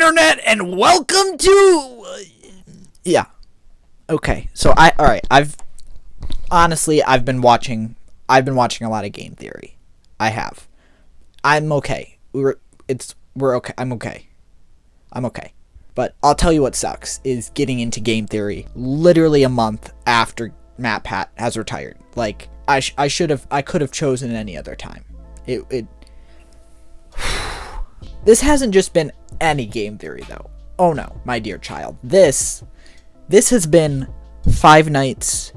internet, and welcome to yeah. Okay. So I've been watching a lot of game theory. I have. I'm okay. We're okay. I'm okay. But I'll tell you what sucks is getting into game theory literally a month after Matt Pat has retired. Like I could have chosen any other time. This hasn't just been any game theory though. Oh no, my dear child. This has been Five Nights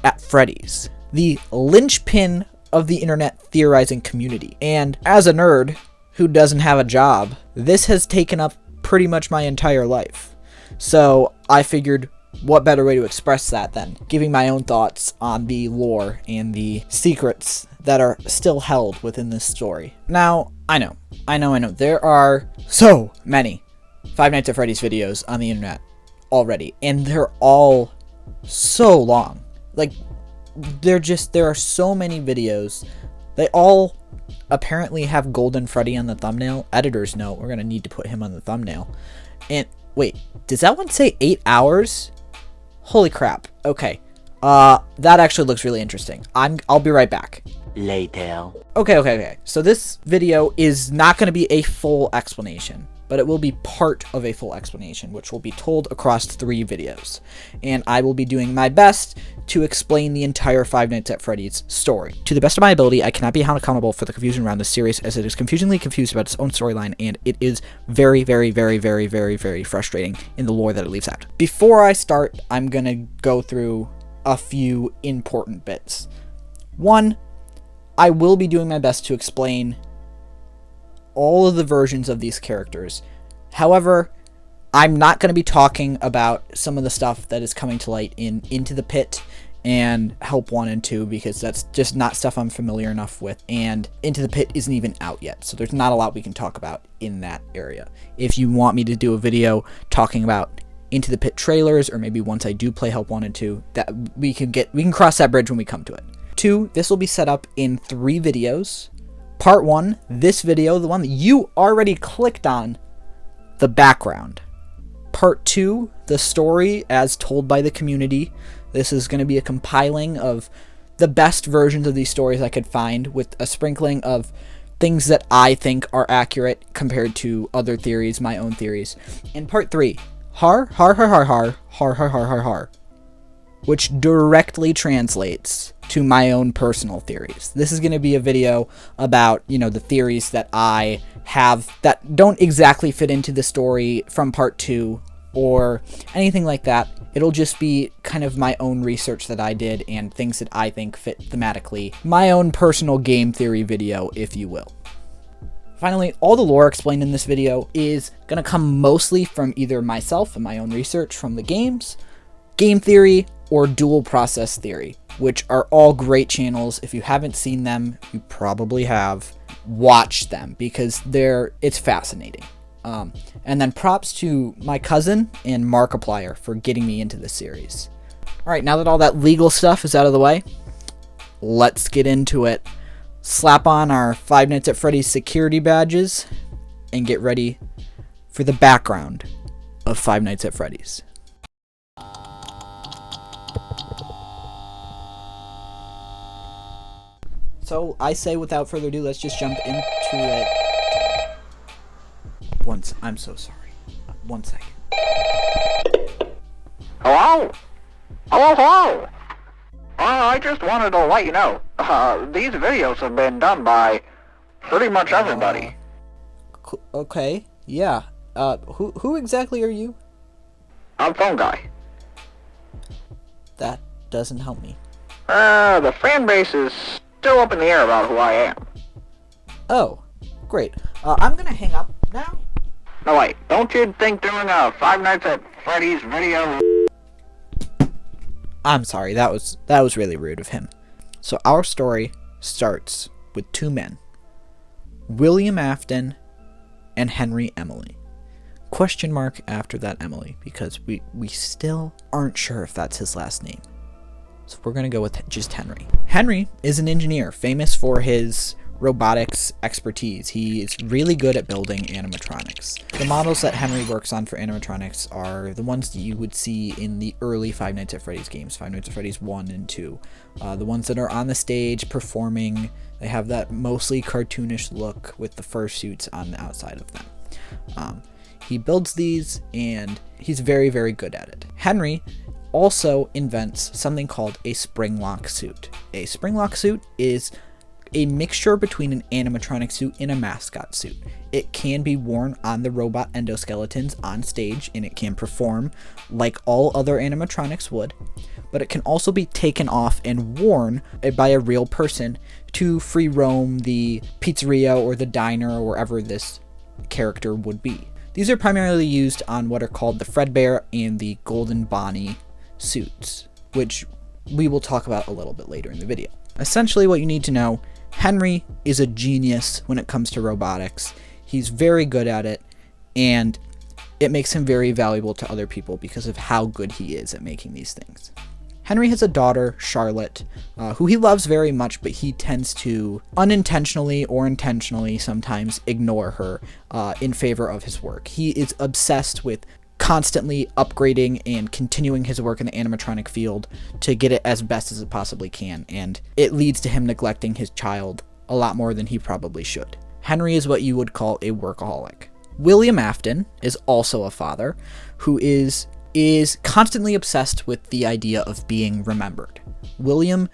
at Freddy's, the linchpin of the internet theorizing community. And as a nerd who doesn't have a job, this has taken up pretty much my entire life. So I figured, what better way to express that than giving my own thoughts on the lore and the secrets that are still held within this story. Now, I know. There are so many Five Nights at Freddy's videos on the internet already, and they're all so long. Like, there are so many videos. They all apparently have Golden Freddy on the thumbnail. Editor's note, we're gonna need to put him on the thumbnail. And wait, does that one say 8 hours? Holy crap. Okay. That actually looks really interesting. I'll be right back. Later. Okay. So this video is not going to be a full explanation, but it will be part of a full explanation, which will be told across 3 videos. And I will be doing my best to explain the entire Five Nights at Freddy's story. To the best of my ability, I cannot be held accountable for the confusion around this series, as it is confusingly confused about its own storyline, and it is very, very, very, very, very, very frustrating in the lore that it leaves out. Before I start, I'm going to go through a few important bits. 1, I will be doing my best to explain all of the versions of these characters. However, I'm not going to be talking about some of the stuff that is coming to light in Into the Pit and Help 1 and 2, because that's just not stuff I'm familiar enough with, and Into the Pit isn't even out yet, so there's not a lot we can talk about in that area. If you want me to do a video talking about Into the Pit trailers, or maybe once I do play Help 1 and 2, that we can cross that bridge when we come to it. 2, this will be set up in 3 videos. Part 1, this video, the one that you already clicked on, the background. Part 2, the story as told by the community. This is going to be a compiling of the best versions of these stories I could find, with a sprinkling of things that I think are accurate compared to other theories, my own theories. And part 3, har, which directly translates to my own personal theories. This is going to be a video about, the theories that I have that don't exactly fit into the story from part 2 or anything like that. It'll just be kind of my own research that I did and things that I think fit thematically. My own personal game theory video, if you will. Finally, all the lore explained in this video is going to come mostly from either myself and my own research from the games, game theory, or dual process theory, which are all great channels. If you haven't seen them, you probably have. Watch them, because it's fascinating. And then props to my cousin and Markiplier for getting me into this series. Alright, now that all that legal stuff is out of the way, let's get into it. Slap on our Five Nights at Freddy's security badges and get ready for the background of Five Nights at Freddy's. So I say, without further ado, let's just jump into it. I'm so sorry. 1 second. Hello? Hello? I just wanted to let you know, these videos have been done by pretty much everybody. Okay, yeah. Who exactly are you? I'm Phone Guy. That doesn't help me. The fan base is still up in the air about who I am. Oh, great. I'm gonna hang up now. No, wait, don't you think doing a Five Nights at Freddy's video... I'm sorry, that was really rude of him. So our story starts with 2 men, William Afton and Henry Emily. Question mark after that Emily, because we still aren't sure if that's his last name. So we're gonna go with just Henry. Henry is an engineer famous for his robotics expertise. He is really good at building animatronics. The models that Henry works on for animatronics are the ones that you would see in the early Five Nights at Freddy's games, Five Nights at Freddy's 1 and 2. The ones that are on the stage performing, they have that mostly cartoonish look with the fursuits on the outside of them. He builds these, and he's very, very good at it. Henry also invents something called a spring lock suit. A spring lock suit is a mixture between an animatronic suit and a mascot suit. It can be worn on the robot endoskeletons on stage, and it can perform like all other animatronics would, but it can also be taken off and worn by a real person to free roam the pizzeria or the diner or wherever this character would be. These are primarily used on what are called the Fredbear and the Golden Bonnie suits, which we will talk about a little bit later in the video. Essentially, what you need to know, Henry is a genius when it comes to robotics. He's very good at it, and it makes him very valuable to other people because of how good he is at making these things. Henry has a daughter, Charlotte, who he loves very much, but he tends to unintentionally or intentionally sometimes ignore her in favor of his work. He is obsessed with constantly upgrading and continuing his work in the animatronic field to get it as best as it possibly can, and it leads to him neglecting his child a lot more than he probably should. Henry is what you would call a workaholic. William Afton is also a father who is constantly obsessed with the idea of being remembered. William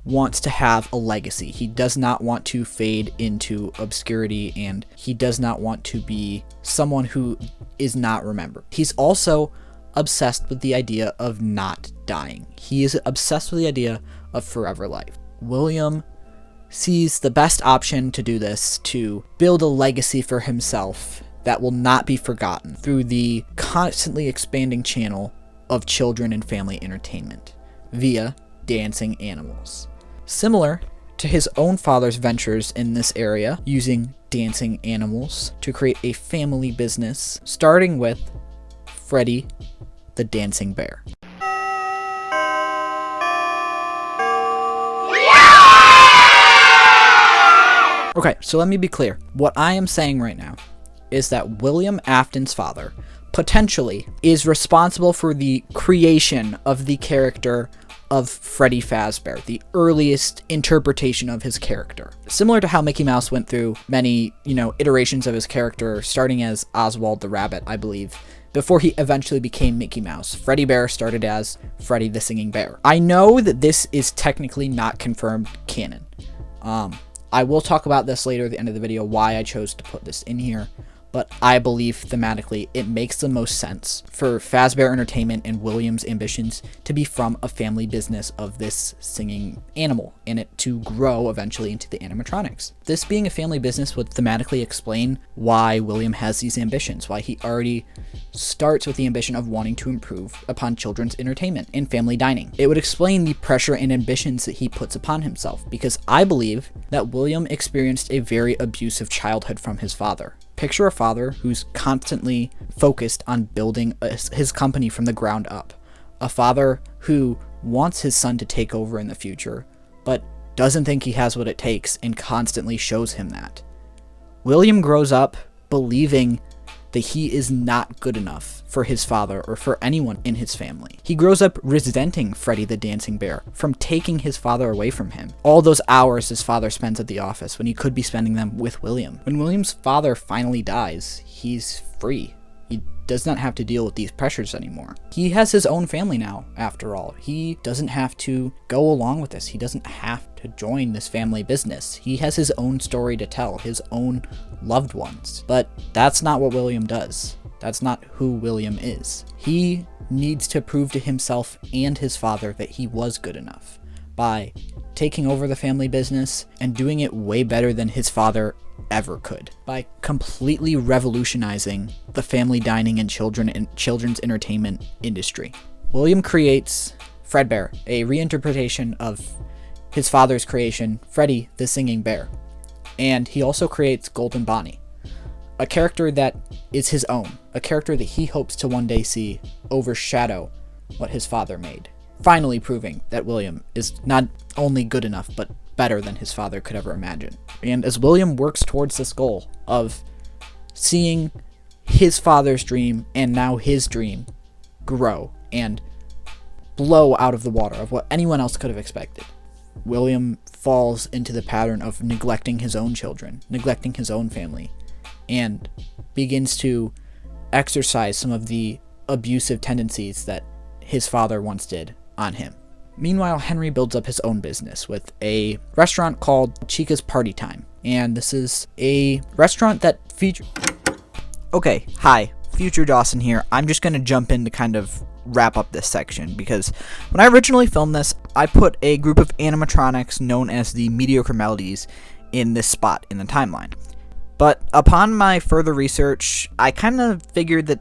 wants to have a legacy. He does not want to fade into obscurity, and he does not want to be someone who is not remembered. He's also obsessed with the idea of not dying. He is obsessed with the idea of forever life. William sees the best option to do this, to build a legacy for himself that will not be forgotten through the constantly expanding channel of children and family entertainment via dancing animals. Similar to his own father's ventures in this area, using dancing animals to create a family business, starting with Freddy the Dancing Bear. Okay, so let me be clear. What I am saying right now is that William Afton's father potentially is responsible for the creation of the character of Freddy Fazbear, the earliest interpretation of his character. Similar to how Mickey Mouse went through many, iterations of his character, starting as Oswald the Rabbit, I believe, before he eventually became Mickey Mouse. Freddy Bear started as Freddy the Singing Bear. I know that this is technically not confirmed canon. I will talk about this later at the end of the video, why I chose to put this in here. But I believe thematically it makes the most sense for Fazbear Entertainment and William's ambitions to be from a family business of this singing animal, and it to grow eventually into the animatronics. This being a family business would thematically explain why William has these ambitions, why he already starts with the ambition of wanting to improve upon children's entertainment and family dining. It would explain the pressure and ambitions that he puts upon himself, because I believe that William experienced a very abusive childhood from his father. Picture a father who's constantly focused on building his company from the ground up. A father who wants his son to take over in the future, but doesn't think he has what it takes and constantly shows him that. William grows up believing that he is not good enough for his father or for anyone in his family. He grows up resenting Freddy the Dancing Bear from taking his father away from him. All those hours his father spends at the office when he could be spending them with William. When William's father finally dies, he's free. He does not have to deal with these pressures anymore. He has his own family now, after all. He doesn't have to go along with this. He doesn't have to join this family business. He has his own story to tell, his own loved ones. But that's not what William does. That's not who William is. He needs to prove to himself and his father that he was good enough by taking over the family business and doing it way better than his father ever could, by completely revolutionizing the family dining and children's entertainment industry. William creates Fredbear, a reinterpretation of his father's creation, Freddy the Singing Bear. And he also creates Golden Bonnie, a character that is his own, a character that he hopes to one day see overshadow what his father made, finally proving that William is not only good enough, but better than his father could ever imagine. And as William works towards this goal of seeing his father's dream and now his dream grow and blow out of the water of what anyone else could have expected, William falls into the pattern of neglecting his own children, neglecting his own family, and begins to exercise some of the abusive tendencies that his father once did on him. Meanwhile, Henry builds up his own business with a restaurant called Chica's Party Time. And this is a restaurant that features... Okay, hi, Future Dawson here. I'm just going to jump in to kind of wrap up this section, because when I originally filmed this, I put a group of animatronics known as the mediocre melodies in this spot in the timeline. But upon my further research, I kind of figured that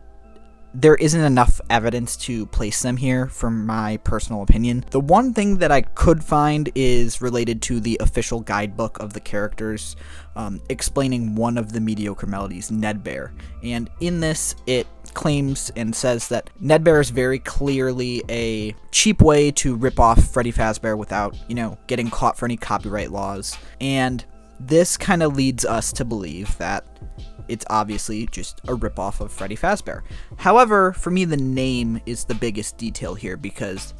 there isn't enough evidence to place them here, from my personal opinion. The one thing that I could find is related to the official guidebook of the characters, explaining one of the mediocre melodies, Ned Bear. And in this, it claims and says that Ned Bear is very clearly a cheap way to rip off Freddy Fazbear without, getting caught for any copyright laws. And this kind of leads us to believe that it's obviously just a ripoff of Freddy Fazbear. However, for me, the name is the biggest detail here, because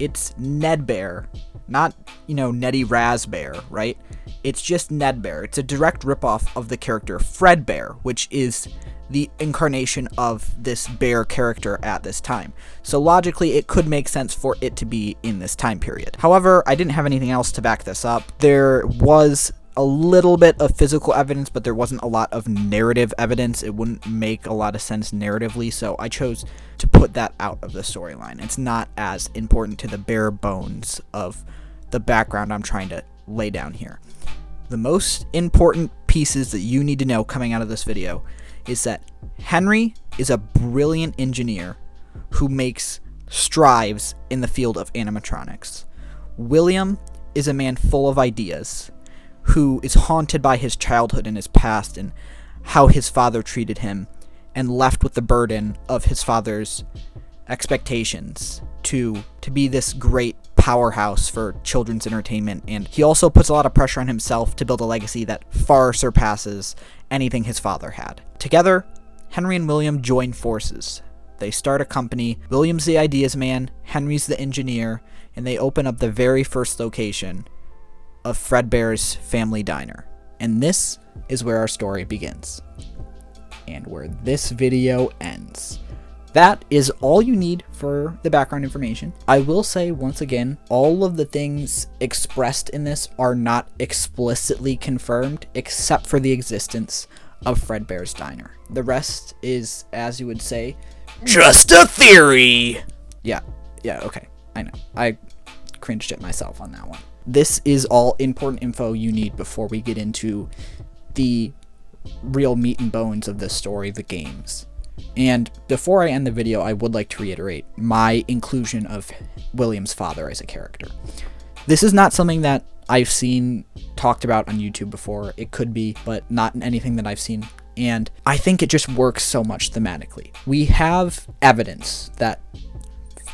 it's Ned Bear, not, Nettie Razbear, right? It's just Ned Bear. It's a direct ripoff of the character Fredbear, which is the incarnation of this bear character at this time. So logically, it could make sense for it to be in this time period. However, I didn't have anything else to back this up. There was a little bit of physical evidence, but there wasn't a lot of narrative evidence. It wouldn't make a lot of sense narratively, so I chose to put that out of the storyline. It's not as important to the bare bones of the background I'm trying to lay down here. The most important pieces that you need to know coming out of this video is that Henry is a brilliant engineer who makes strides in the field of animatronics. William is a man full of ideas, who is haunted by his childhood and his past and how his father treated him, and left with the burden of his father's expectations to be this great powerhouse for children's entertainment. And he also puts a lot of pressure on himself to build a legacy that far surpasses anything his father had. Together, Henry and William join forces. They start a company. William's the ideas man, Henry's the engineer, and they open up the very first location of Fredbear's Family Diner. And this is where our story begins, and where this video ends. That is all you need for the background information. I will say once again, all of the things expressed in this are not explicitly confirmed, except for the existence of Fredbear's Diner. The rest is, as you would say, just a theory. Yeah, okay, I know. I cringed at myself on that one. This is all important info you need before we get into the real meat and bones of this story, the games. And before I end the video, I would like to reiterate my inclusion of William's father as a character. This is not something that I've seen talked about on YouTube before. It could be, but not in anything that I've seen. And I think it just works so much thematically. We have evidence that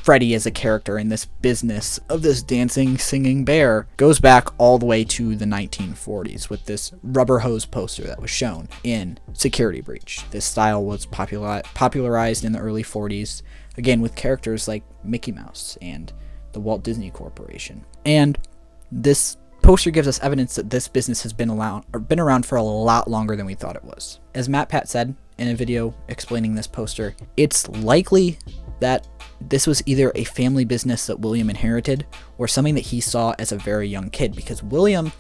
Freddy as a character in this business of this dancing, singing bear goes back all the way to the 1940s with this rubber hose poster that was shown in Security Breach. This style was popularized in the early 40s, again with characters like Mickey Mouse and the Walt Disney Corporation. And this poster gives us evidence that this business has been around for a lot longer than we thought it was. As Matt Pat said in a video explaining this poster, it's likely that this was either a family business that William inherited or something that he saw as a very young kid, because William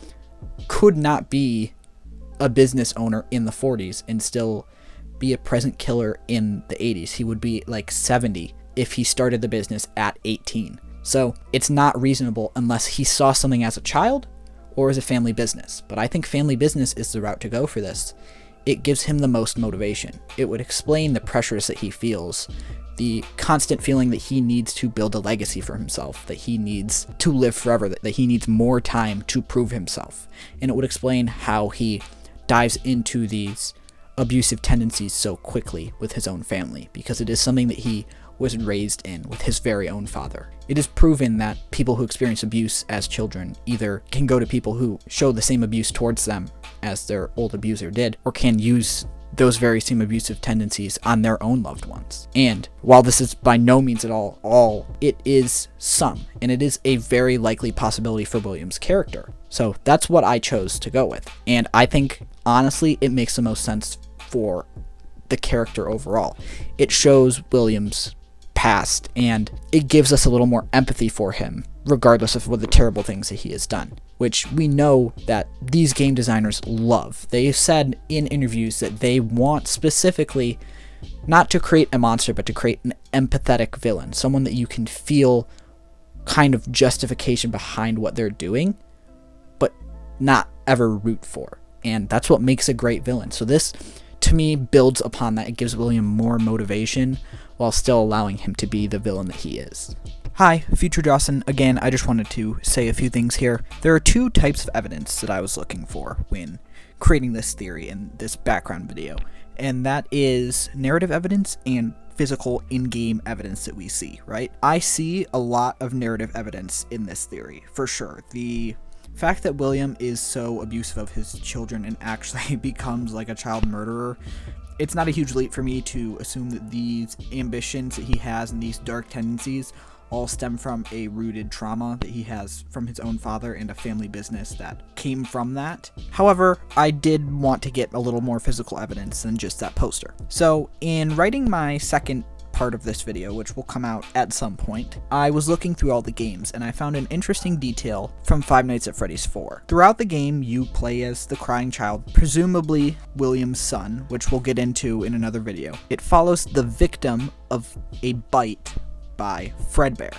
could not be a business owner in the 40s and still be a present killer in the 80s. He would be like 70 if he started the business at 18. So it's not reasonable unless he saw something as a child or as a family business. But I think family business is the route to go for this. It gives him the most motivation. It would explain the pressures that he feels, the constant feeling that he needs to build a legacy for himself, that he needs to live forever, that he needs more time to prove himself. And it would explain how he dives into these abusive tendencies so quickly with his own family, because it is something that he was raised in with his very own father. It is proven that people who experience abuse as children either can go to people who show the same abuse towards them as their old abuser did, or can use those very same abusive tendencies on their own loved ones. And while this is by no means at all, it is some, and it is a very likely possibility for William's character. So that's what I chose to go with. And I think, honestly, it makes the most sense for the character overall. It shows William's past, and it gives us a little more empathy for him, regardless of what the terrible things that he has done, which we know that these game designers love. They said in interviews that they want specifically not to create a monster, but to create an empathetic villain, someone that you can feel kind of justification behind what they're doing, but not ever root for. And that's what makes a great villain. So this, to me, builds upon that. It gives William more motivation while still allowing him to be the villain that he is. Hi, Future Dawson. Again, I just wanted to say a few things here. There are two types of evidence that I was looking for when creating this theory and this background video, and that is narrative evidence and physical in-game evidence that we see, right? I see a lot of narrative evidence in this theory, for sure. The fact that William is so abusive of his children and actually becomes like a child murderer, it's not a huge leap for me to assume that these ambitions that he has and these dark tendencies all stem from a rooted trauma that he has from his own father and a family business that came from that. However, I did want to get a little more physical evidence than just that poster. So in writing my second part of this video, which will come out at some point, I was looking through all the games and I found an interesting detail from Five Nights at Freddy's 4. Throughout the game, you play as the crying child, presumably William's son, which we'll get into in another video. It follows the victim of a bite by Fredbear.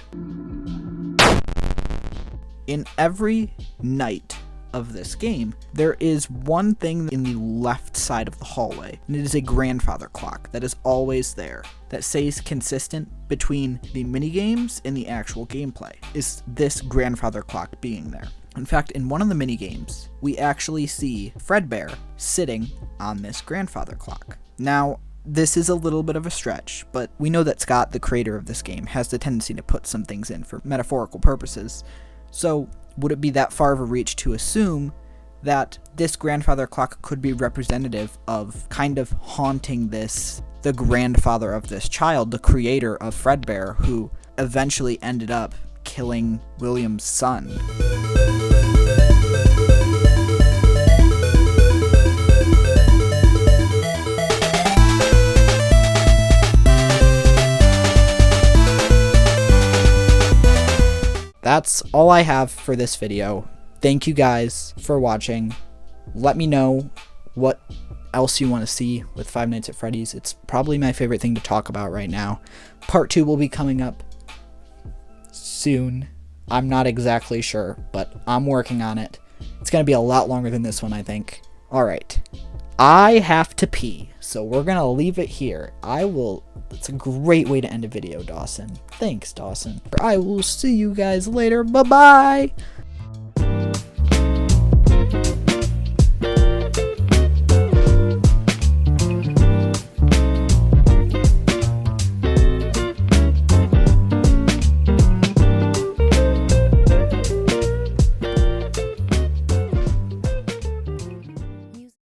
In every night of this game, there is one thing in the left side of the hallway, and it is a grandfather clock that is always there, that stays consistent between the minigames and the actual gameplay, is this grandfather clock being there. In fact, in one of the minigames, we actually see Fredbear sitting on this grandfather clock. Now, this is a little bit of a stretch, but we know that Scott, the creator of this game, has the tendency to put some things in for metaphorical purposes. So would it be that far of a reach to assume that this grandfather clock could be representative of kind of haunting the grandfather of this child, the creator of Fredbear, who eventually ended up killing William's son? That's all I have for this video. Thank you guys for watching. Let me know what else you want to see with Five Nights at Freddy's. It's probably my favorite thing to talk about right now. Part 2 will be coming up soon. I'm not exactly sure, but I'm working on it. It's going to be a lot longer than this one, I think. Alright. I have to pee, so we're going to leave it here. It's a great way to end a video, Dawson. Thanks, Dawson. I will see you guys later. Bye-bye!